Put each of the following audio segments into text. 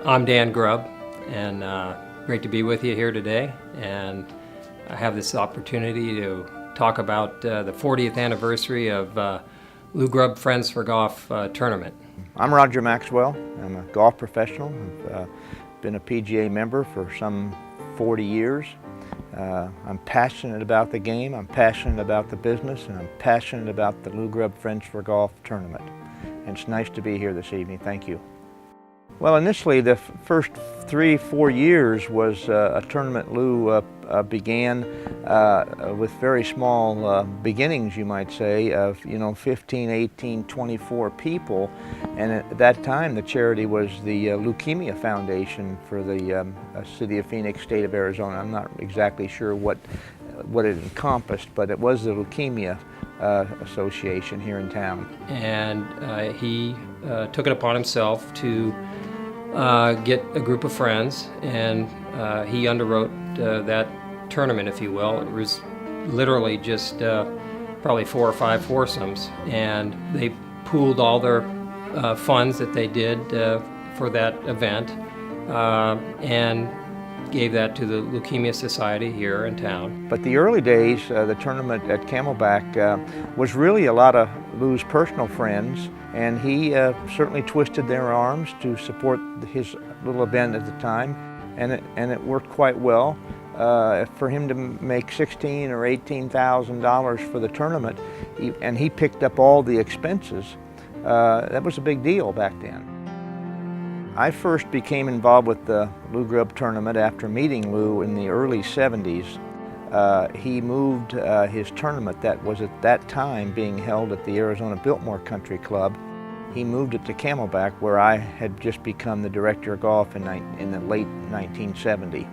I'm Dan Grubb, and great to be with you here today. And I have this opportunity to talk about the 40th anniversary of Lou Grubb Friends for Golf tournament. I'm Roger Maxwell. I'm a golf professional. I've been a PGA member for some 40 years. I'm passionate about the game, I'm passionate about the business, and I'm passionate about the Lou Grubb Friends for Golf tournament. And it's nice to be here this evening. Thank you. Well, initially the first 3-4 years was a tournament Lou began with very small beginnings, you might say, of 15, 18, 24 people. And at that time the charity was the Leukemia Foundation for the City of Phoenix, State of Arizona. I'm not exactly sure what it encompassed, but it was the Leukemia Association here in town. And he took it upon himself to get a group of friends, and he underwrote that tournament, if you will. It was literally just probably 4 or 5 foursomes, and they pooled all their funds that they did for that event and gave that to the Leukemia Society here in town. But the early days, the tournament at Camelback was really a lot of Lou's personal friends, and he certainly twisted their arms to support his little event at the time, and it worked quite well. For him to make $16,000 or $18,000 for the tournament, and he picked up all the expenses, that was a big deal back then. I first became involved with the Lou Grubb tournament after meeting Lou in the early 70s. He moved his tournament that was at that time being held at the Arizona Biltmore Country Club. He moved it to Camelback, where I had just become the director of golf in the late 1970.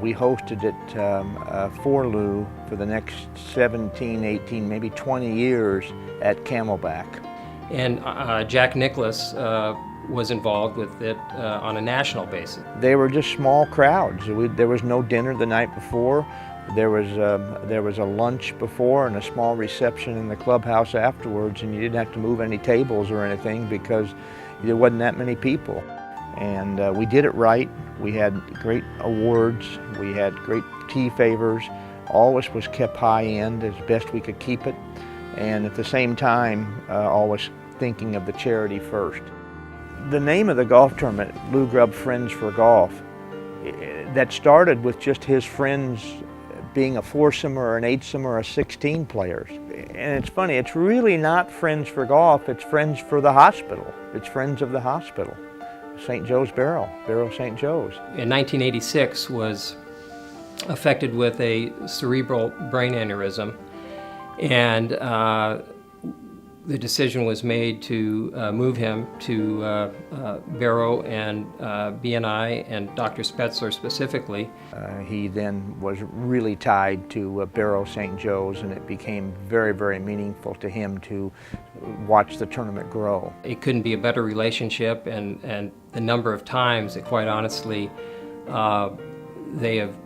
We hosted it for Lou for the next 17, 18, maybe 20 years at Camelback. And Jack Nicklaus was involved with it on a national basis. They were just small crowds. There was no dinner the night before. There was a lunch before and a small reception in the clubhouse afterwards, and you didn't have to move any tables or anything because there wasn't that many people. And we did it right. We had great awards. We had great tee favors. Always was kept high end as best we could keep it. And at the same time, always thinking of the charity first. The name of the golf tournament, Lou Grubb Friends for Golf, that started with just his friends being a foursome or an eightsome or a 16 players. And it's funny, it's really not Friends for Golf, it's Friends for the Hospital. It's Friends of the Hospital. St. Joe's Barrow, St. Joe's. In 1986 was affected with a cerebral brain aneurysm, and the decision was made to move him to Barrow and BNI and Dr. Spetzler specifically. He then was really tied to Barrow St. Joe's, and it became very, very meaningful to him to watch the tournament grow. It couldn't be a better relationship, and the number of times that, quite honestly, they have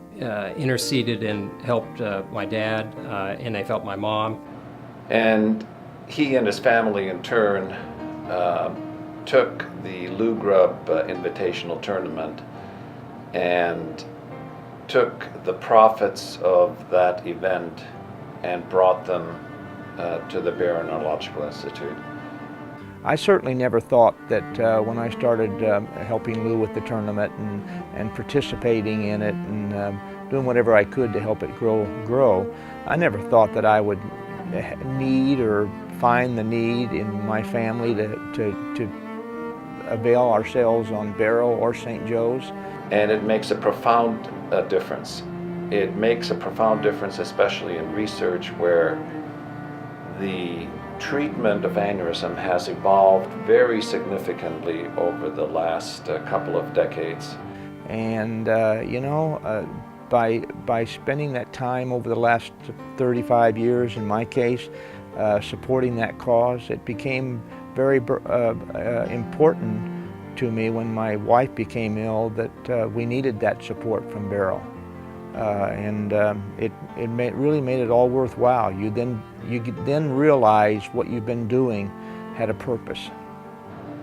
interceded and helped my dad, and they've helped my mom. And he and his family in turn took the Lou Grubb Invitational Tournament and took the profits of that event and brought them to the Barrow Neurological Institute. I certainly never thought that when I started helping Lou with the tournament and participating in it and doing whatever I could to help it grow, I never thought that I would need or find the need in my family to avail ourselves on Barrow or St. Joe's. And it makes a profound difference. It makes a profound difference, especially in research where the treatment of aneurysm has evolved very significantly over the last couple of decades. And by spending that time over the last 35 years, in my case, supporting that cause, it became very important to me when my wife became ill that we needed that support from Barrow. It really made it all worthwhile. You then realize what you've been doing had a purpose.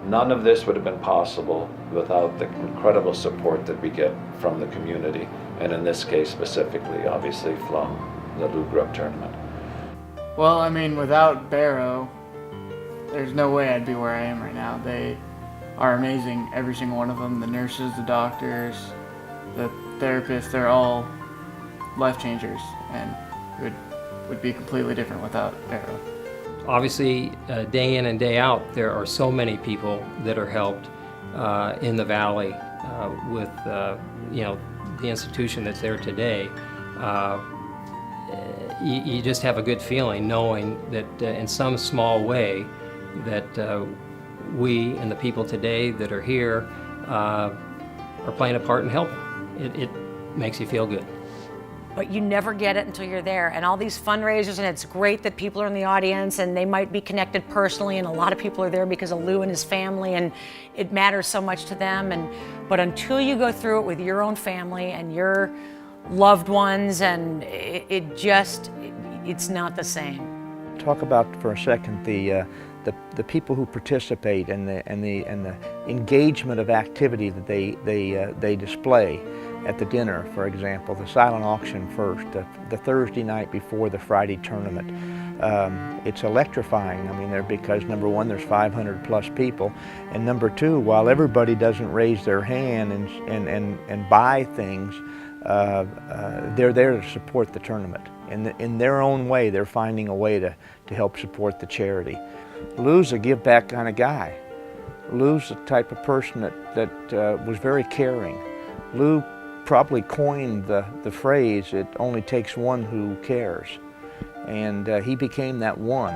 None of this would have been possible without the incredible support that we get from the community, and in this case specifically, obviously, from the Lou Grubb tournament. Well, I mean, without Barrow, there's no way I'd be where I am right now. They are amazing, every single one of them. The nurses, the doctors, the therapists, they're all life changers, and it would be completely different without Barrow. Obviously, day in and day out, there are so many people that are helped in the valley with the institution that's there today. You just have a good feeling knowing that in some small way that we and the people today that are here are playing a part in helping. It makes you feel good. But you never get it until you're there. And all these fundraisers, and it's great that people are in the audience and they might be connected personally, and a lot of people are there because of Lou and his family, and it matters so much to them. But until you go through it with your own family and your loved ones, and it's not the same. Talk about for a second the people who participate and the engagement of activity that they display at the dinner. For example, the silent auction first, the Thursday night before the Friday tournament. It's electrifying. I mean, because number one, there's 500 plus people, and number two, while everybody doesn't raise their hand and buy things, they're there to support the tournament. In their own way, they're finding a way to help support the charity. Lou's a give-back kind of guy. Lou's the type of person that was very caring. Lou probably coined the phrase, "It only takes one who cares," and he became that one.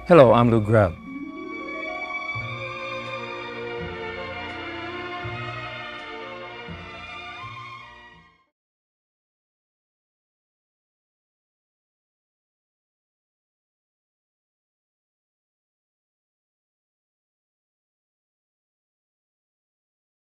Hello, I'm Lou Grubb.